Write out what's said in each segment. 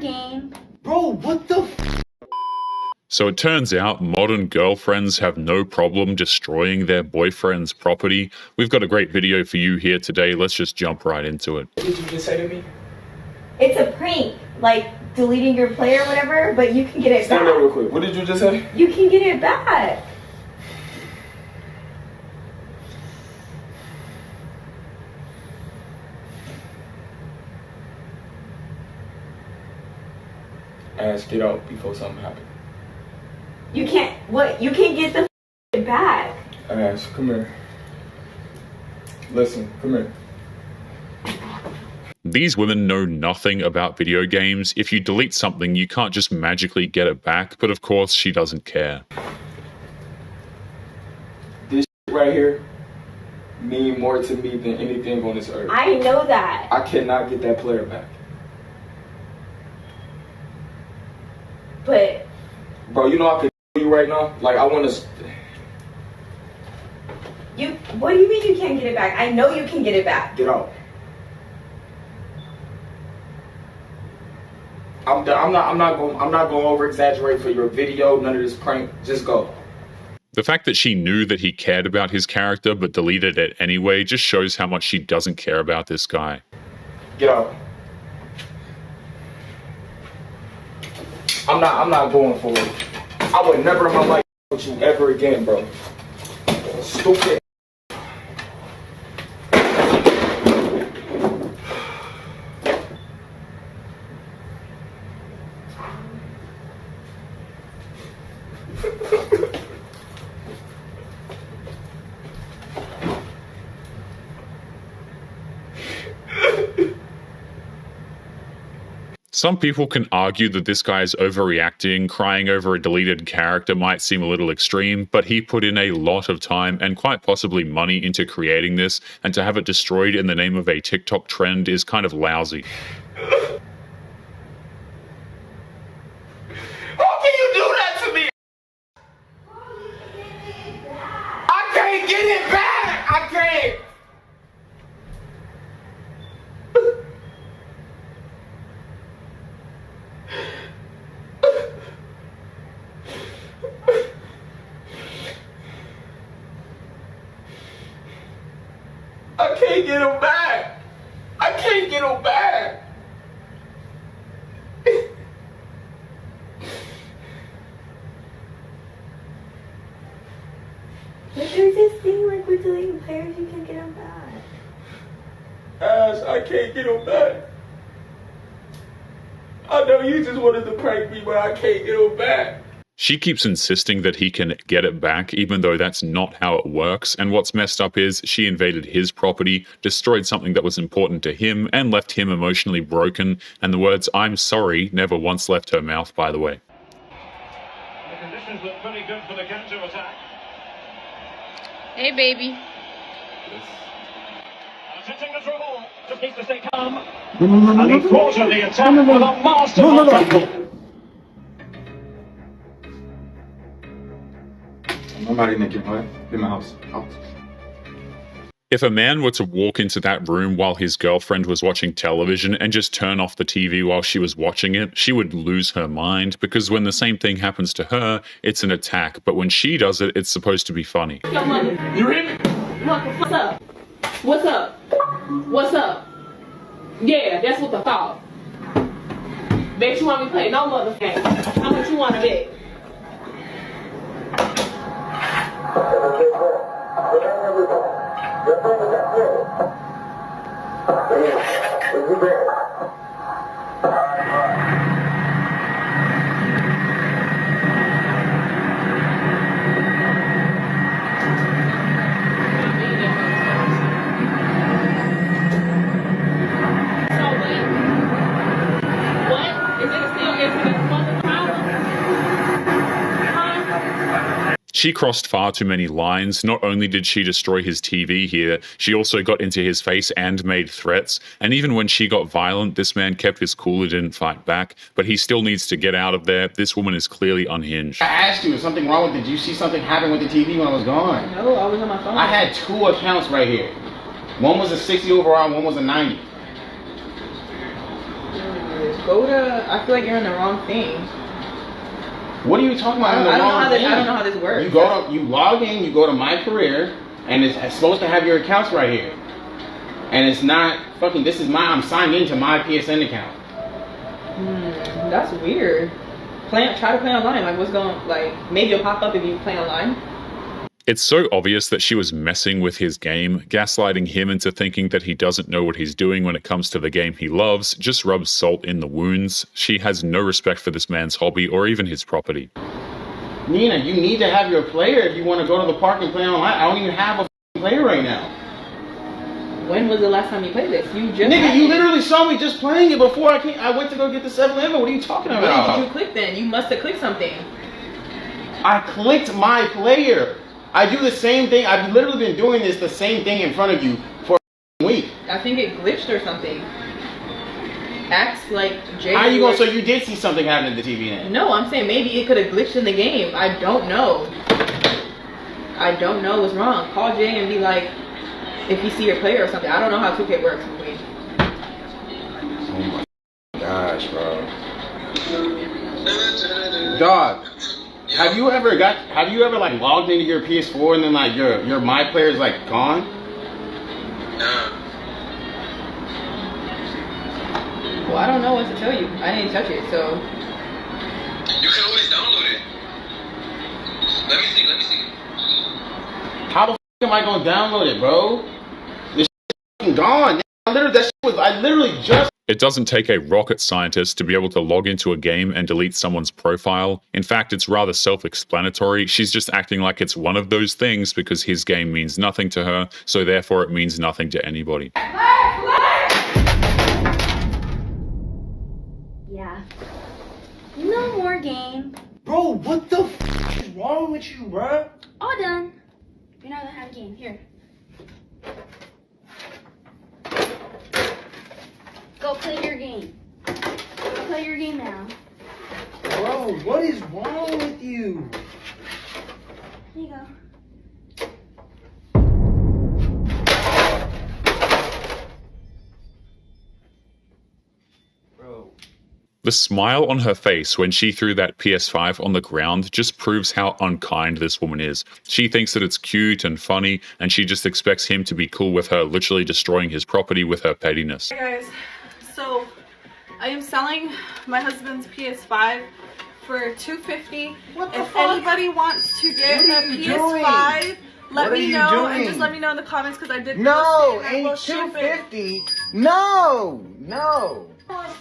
game. Bro, what the f? So it turns out modern girlfriends have no problem destroying their boyfriend's property. We've got a great video for you here today. Let's just jump right into it. What did you just say to me? It's a prank, like deleting your play or whatever, but you can get it back. Stand up real quick. What did you just say? You can get it back. Ass, get out before something happens. You can't, what? You can get the back. Ass, come here. Listen, come here. These women know nothing about video games. If you delete something, you can't just magically get it back, but of course she doesn't care. This right here mean more to me than anything on this earth. I know that. I cannot get that player back. But Bro, you know I can you right now? Like, I want to... what do you mean you can't get it back? I know you can get it back. Get out. I'm not going over exaggerate for your video. None of this prank. Just go. The fact that she knew that he cared about his character but deleted it anyway just shows how much she doesn't care about this guy. Get out. I'm not going for it. I would never in my life with you ever again, bro. Stupid. Some people can argue that this guy is overreacting. Crying over a deleted character might seem a little extreme, but he put in a lot of time and quite possibly money into creating this, and to have it destroyed in the name of a TikTok trend is kind of lousy. How can you do that to me? I can't get it back. I can't. I can't get him back. I can't get him back. But there's this thing like with deleting players, you can get them back. Ash, I can't get him back. I know you just wanted to prank me, but I can't get him back. She keeps insisting that he can get it back, even though that's not how it works, and what's messed up is she invaded his property, destroyed something that was important to him, and left him emotionally broken, and the words "I'm sorry" never once left her mouth, by the way. The conditions look pretty good for the counter-attack. Hey, baby. Sitting the trouble, just needs to stay calm. And he thwarted the attack with a masterful tackle. Nobody making noise in my house. Out. If a man were to walk into that room while his girlfriend was watching television and just turn off the TV while she was watching it, she would lose her mind, because when the same thing happens to her, it's an attack, but when she does it, it's supposed to be funny. Your money. You hear me? What's up? What's up? What's up? Yeah, that's what the thought. Bet you want me to play no mother game. How much you want to bet? She crossed far too many lines. Not only did she destroy his TV here, she also got into his face and made threats. And even when she got violent, this man kept his cool and didn't fight back. But he still needs to get out of there. This woman is clearly unhinged. I asked you, is something wrong with it? Did you see something happen with the TV when I was gone? No, I was on my phone. I had 2 accounts right here. One was a 60 overall, one was a 90. go to. I feel like you're in the wrong thing. What are you talking about? I don't know how this works. You log in, you go to my career, and it's supposed to have your accounts right here. And it's not fucking. This is I'm signed into my PSN account. That's weird. Try to play online. Like, what's going? Like, maybe it'll pop up if you play online. It's so obvious that she was messing with his game, gaslighting him into thinking that he doesn't know what he's doing when it comes to the game he loves, just rubs salt in the wounds. She has no respect for this man's hobby or even his property. Nina, you need to have your player if you want to go to the park and play online. I don't even have a player right now. When was the last time you played this? You just Nigga, you literally saw me just playing it before I went to go get the 7-Eleven. What are you talking about? What did you click then? You must have clicked something. I clicked my player. I do the same thing. I've literally been doing the same thing in front of you for a week. I think it glitched or something. Acts like Jay. How you going? So you did see something happen to the TV then? No, I'm saying maybe it could have glitched in the game. I don't know. I don't know what's wrong. Call Jay and be like, if you see your player or something. I don't know how 2K works. Oh my gosh, bro. Dog. Have you ever like logged into your PS4 and then like your my player is like gone? Well, I don't know what to tell you. I didn't touch it, so. You can always download it. Let me see. How the f am I gonna download it, bro? This shit gone. I literally just. It doesn't take a rocket scientist to be able to log into a game and delete someone's profile. In fact, it's rather self-explanatory. She's just acting like it's one of those things because his game means nothing to her, so therefore it means nothing to anybody. Yeah. No more game. Bro, what the f is wrong with you, bro? All done. You're not gonna have a game. Here. Go play your game. Go play your game now. Bro, what is wrong with you? Here you go. Bro. The smile on her face when she threw that PS5 on the ground just proves how unkind this woman is. She thinks that it's cute and funny, and she just expects him to be cool with her literally destroying his property with her pettiness. Hey guys, so I am selling my husband's PS5 for $250. If anybody wants to get a PS5, let me know and just let me know in the comments because I did No, post it and I will ain't ship it. $250. No.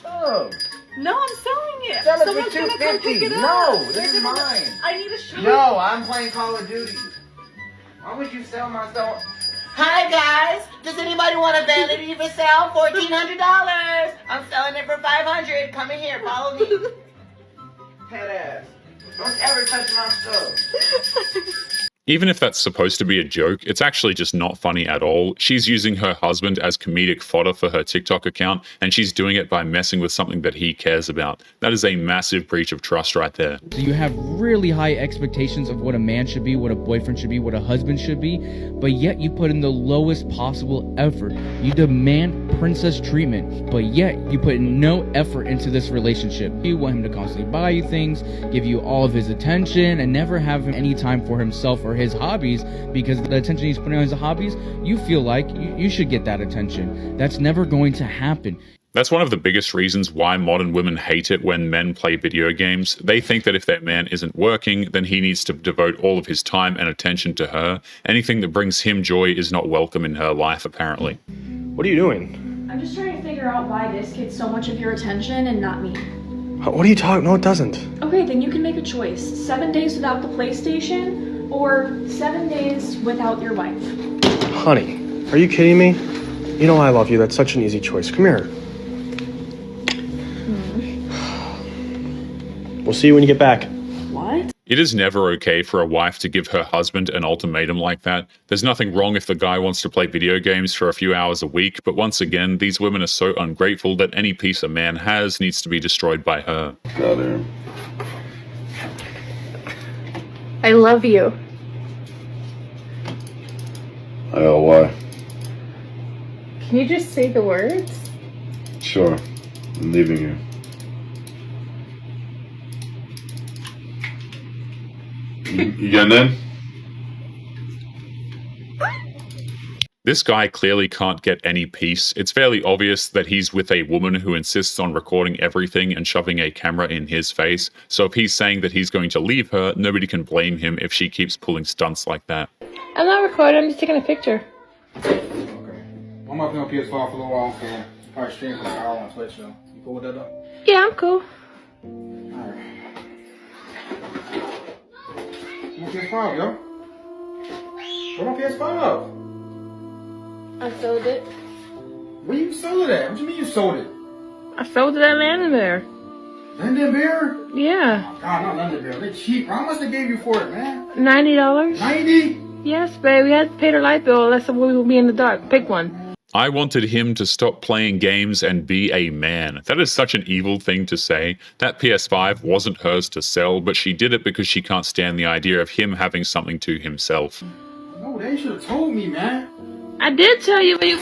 Oh. No, I'm selling it. Sell it Someone's for gonna come pick $250. it up. No, this They're is gonna- mine. I need a shoe. No, I'm playing Call of Duty. Why would you sell my stuff? Hi guys, does anybody want a vanity for sale? $1,400. I'm selling it for $500. Come in here, follow me. Head ass. Don't ever touch my stuff. Even if that's supposed to be a joke, it's actually just not funny at all. She's using her husband as comedic fodder for her TikTok account, and she's doing it by messing with something that he cares about. That is a massive breach of trust right there. So you have really high expectations of what a man should be, what a boyfriend should be, what a husband should be, but yet you put in the lowest possible effort. You demand princess treatment, but yet you put no effort into this relationship. You want him to constantly buy you things, give you all of his attention, and never have him any time for himself or his hobbies, because the attention he's putting on his hobbies, you feel like you should get that attention. That's never going to happen. That's one of the biggest reasons why modern women hate it when men play video games. They think that if their man isn't working, then he needs to devote all of his time and attention to her. Anything that brings him joy is not welcome in her life, apparently. What are you doing? I'm just trying to figure out why this gets so much of your attention and not me. What are you talking? No, it doesn't. Okay, then you can make a choice. 7 days without the PlayStation or 7 days without your wife. Honey, are you kidding me? You know I love you. That's such an easy choice. Come here. We'll see you when you get back. What? It is never okay for a wife to give her husband an ultimatum like that. There's nothing wrong if the guy wants to play video games for a few hours a week, but once again, these women are so ungrateful that any piece a man has needs to be destroyed by her. I love you. I know why. Can you just say the words? Sure. I'm leaving you. You getting in? This guy clearly can't get any peace. It's fairly obvious that he's with a woman who insists on recording everything and shoving a camera in his face. So if he's saying that he's going to leave her, nobody can blame him if she keeps pulling stunts like that. I'm not recording, I'm just taking a picture. Okay. I'm up on PS5 for a little while, so probably stream for an hour on Twitch, though. You cool with that, though? Yeah, I'm cool. Alright. I'm on PS5, yo. What on PS5? I sold it. Where you sold it at? What do you mean you sold it? I sold it at London Bear. London Bear? Yeah. Oh, God, not London Bear. They're cheap. How much they gave you for it, man? $90. 90? Yes, babe. We had to pay the light bill. That's the way we will be in the dark. Pick one. I wanted him to stop playing games and be a man. That is such an evil thing to say. That PS5 wasn't hers to sell, but she did it because she can't stand the idea of him having something to himself. No, they should have told me, man. I did tell you, but you...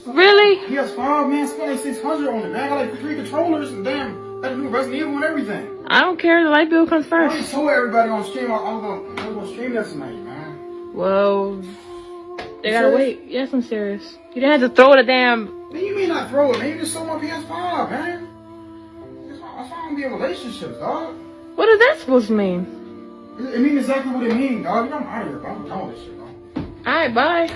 Really? PS5, man, spent like $600 on it, man. I got like 3 controllers and damn, got a new Resident Evil and everything. I don't care. The light bill comes I first. already told everybody on stream I was gonna stream that tonight, man. Well, they gotta wait. Yes, I'm serious. You didn't have to throw the damn... What do you mean not throw it, man? You just sold my PS5, man. That's not gonna be a relationship, dog. What is that supposed to mean? It means exactly what it means, dog. You know I'm out of here, bro. I'm done with this shit, bro. Alright, bye.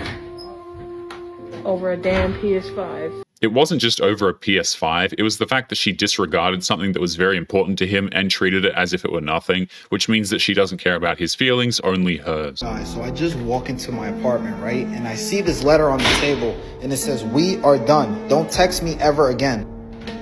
Over a damn PS5. It wasn't just over a PS5, it was the fact that she disregarded something that was very important to him and treated it as if it were nothing, which means that she doesn't care about his feelings, only hers. So I just walk into my apartment, right? And I see this letter on the table, and it says, "We are done. Don't text me ever again."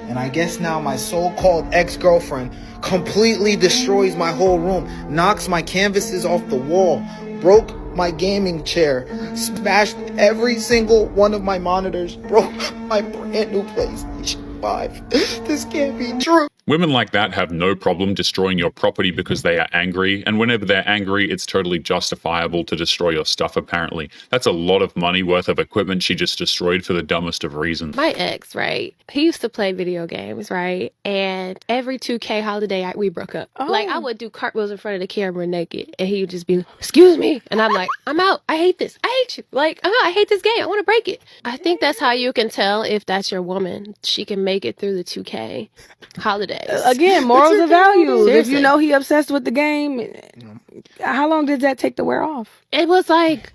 And I guess now my so-called ex-girlfriend completely destroys my whole room, knocks my canvases off the wall, broke my gaming chair, smashed every single one of my monitors, broke my brand new PlayStation 5. This can't be true. Women like that have no problem destroying your property because they are angry, and whenever they're angry, it's totally justifiable to destroy your stuff, apparently. That's a lot of money worth of equipment she just destroyed for the dumbest of reasons. My ex, right? He used to play video games, right? And every 2K holiday, we broke up. Like, I would do cartwheels in front of the camera naked, and he would just be, "Excuse me." And I'm like, "I'm out. I hate this. I hate you. Like, I'm out. I hate this game. I want to break it." I think that's how you can tell if that's your woman. She can make it through the 2K holiday. Again, morals and values. Seriously. If you know he obsessed with the game, how long did that take to wear off? It was like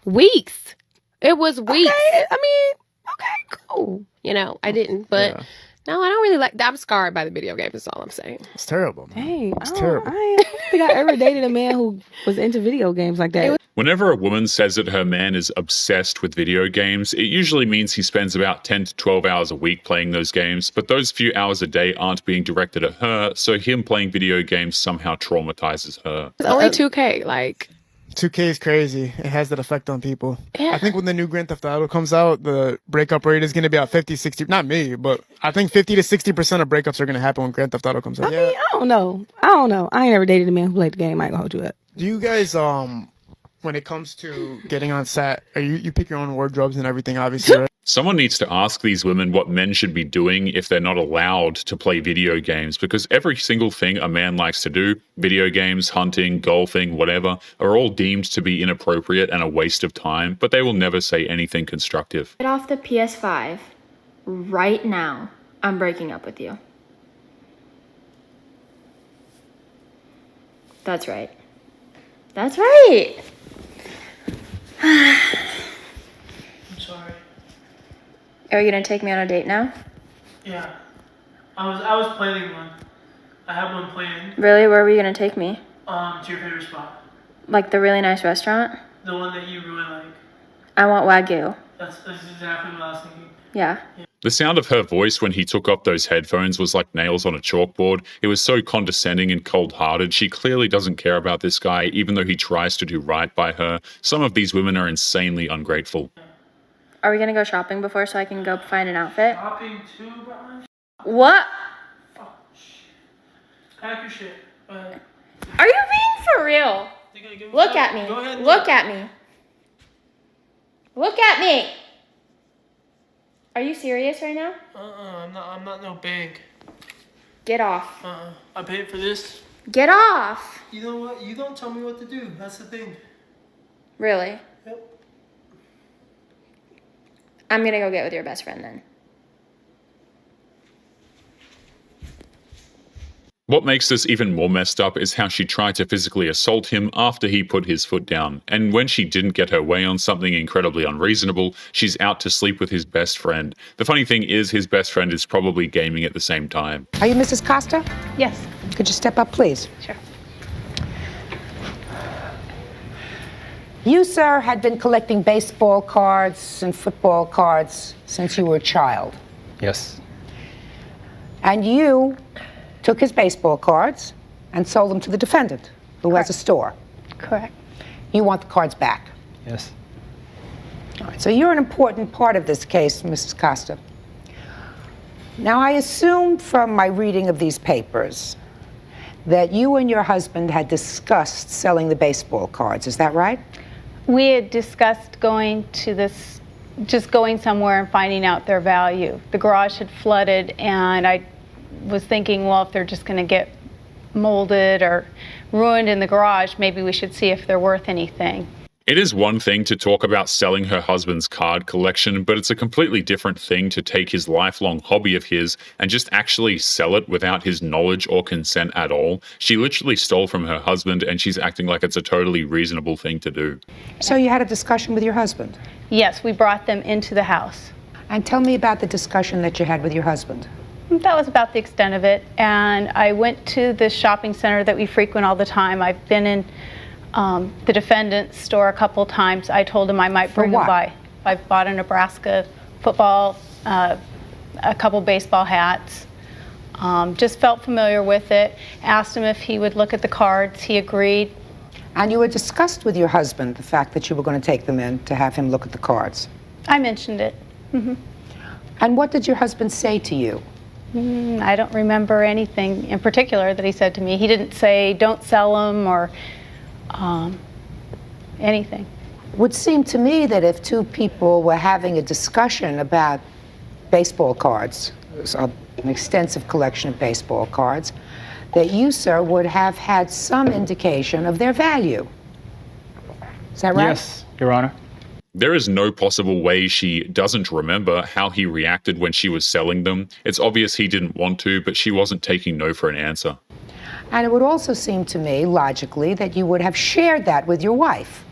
weeks. It was weeks. Okay, I mean, okay, cool. You know, I didn't, but no, I don't really like. I'm scarred by the video game. That's all I'm saying. It's terrible, man. Hey, It's terrible. I don't think I ever dated a man who was into video games like that. Whenever a woman says that her man is obsessed with video games, it usually means he spends about 10 to 12 hours a week playing those games, but those few hours a day aren't being directed at her, so him playing video games somehow traumatizes her. It's only 2K, like... 2K is crazy. It has that effect on people. Yeah. I think when the new Grand Theft Auto comes out, the breakup rate is going to be at 50, 60. Not me, but I think 50 to 60% of breakups are going to happen when Grand Theft Auto comes out. I mean, I don't know. I ain't ever dated a man who played the game. I ain't gonna hold you up. Do you guys, when it comes to getting on set, you pick your own wardrobes and everything, obviously, right? Someone needs to ask these women what men should be doing if they're not allowed to play video games, because every single thing a man likes to do, video games, hunting, golfing, whatever, are all deemed to be inappropriate and a waste of time, but they will never say anything constructive. Get off the PS5 right now. I'm breaking up with you. That's right. That's right. I'm sorry. Are you gonna take me on a date now? Yeah. I was planning one. I have one planned. Really? Where were you gonna take me? To your favorite spot. Like the really nice restaurant? The one that you really like. I want Wagyu. That's exactly what I was thinking. Yeah. The sound of her voice when he took off those headphones was like nails on a chalkboard. It was so condescending and cold-hearted. She clearly doesn't care about this guy, even though he tries to do right by her. Some of these women are insanely ungrateful. Are we gonna go shopping before so I can go find an outfit? Shopping too, bro? What? Fuck, shit. Pack your shit. Are you being for real? Look at me. Go ahead and Look at me. Look at me. Are you serious right now? I'm not no bank. Get off. I paid for this. Get off. You know what? You don't tell me what to do. That's the thing. Really? Yep. I'm gonna go get with your best friend then. What makes this even more messed up is how she tried to physically assault him after he put his foot down. And when she didn't get her way on something incredibly unreasonable, she's out to sleep with his best friend. The funny thing is, his best friend is probably gaming at the same time. Are you Mrs. Costa? Yes. Could you step up, please? Sure. You, sir, had been collecting baseball cards and football cards since you were a child. Yes. And you took his baseball cards and sold them to the defendant, who has a store. Correct. You want the cards back. Yes. All right, so you're an important part of this case, Mrs. Costa. Now, I assume from my reading of these papers that you and your husband had discussed selling the baseball cards. Is that right? We had discussed going to this, just going somewhere and finding out their value. The garage had flooded, and I was thinking, well, if they're just going to get molded or ruined in the garage, maybe we should see if they're worth anything. It is one thing to talk about selling her husband's card collection, but it's a completely different thing to take his lifelong hobby of his and just actually sell it without his knowledge or consent at all. She literally stole from her husband, and she's acting like it's a totally reasonable thing to do. So you had a discussion with your husband? Yes, we brought them into the house. And tell me about the discussion that you had with your husband. That was about the extent of it. And I went to the shopping center that we frequent all the time. I've been in the defendant's store a couple times. I told him I might bring him by. I bought a Nebraska football, a couple baseball hats. Just felt familiar with it. Asked him if he would look at the cards. He agreed. And you had discussed with your husband the fact that you were going to take them in to have him look at the cards. I mentioned it. Mm-hmm. And what did your husband say to you? I don't remember anything in particular that he said to me. He didn't say, don't sell them or anything. It would seem to me that if two people were having a discussion about baseball cards, an extensive collection of baseball cards, that you, sir, would have had some indication of their value. Is that right? Yes, Your Honor. There is no possible way she doesn't remember how he reacted when she was selling them. It's obvious he didn't want to, but she wasn't taking no for an answer. And it would also seem to me, logically, that you would have shared that with your wife.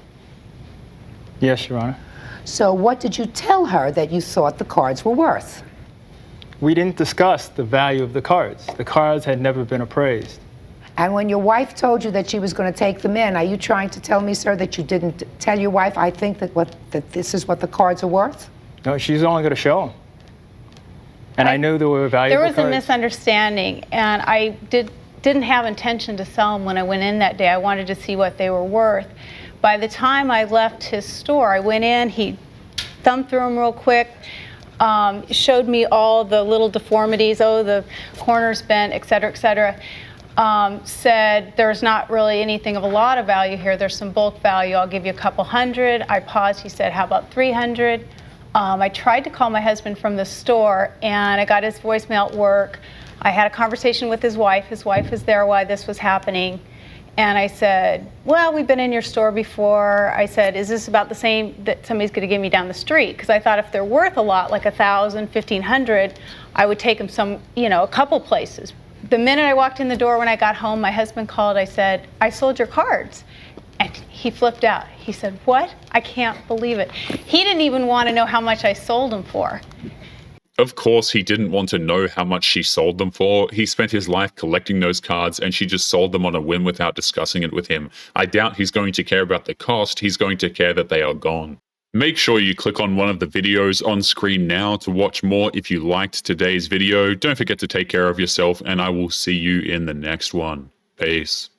Yes, Your Honor. So what did you tell her that you thought the cards were worth? We didn't discuss the value of the cards. The cards had never been appraised. And when your wife told you that she was going to take them in, are you trying to tell me, sir, that you didn't tell your wife, I think that this is what the cards are worth? No, she's only going to show them. And I knew there were valuable cards. There was a misunderstanding, and I didn't have intention to sell them when I went in that day. I wanted to see what they were worth. By the time I left his store, I went in, he thumbed through them real quick, showed me all the little deformities, the corner's bent, et cetera, et cetera. Said there's not really anything of a lot of value here. There's some bulk value. I'll give you a couple hundred. I paused. He said, how about 300? I tried to call my husband from the store, and I got his voicemail at work. I had a conversation with his wife. His wife was there while this was happening. And I said, well, we've been in your store before. I said, is this about the same that somebody's going to give me down the street? Because I thought if they're worth a lot, like 1,000, 1,500, I would take them a couple places. The minute I walked in the door when I got home, my husband called. I said, I sold your cards. And he flipped out. He said, what? I can't believe it. He didn't even want to know how much I sold them for. Of course, he didn't want to know how much she sold them for. He spent his life collecting those cards, and she just sold them on a whim without discussing it with him. I doubt he's going to care about the cost. He's going to care that they are gone. Make sure you click on one of the videos on screen now to watch more if you liked today's video. Don't forget to take care of yourself, and I will see you in the next one. Peace.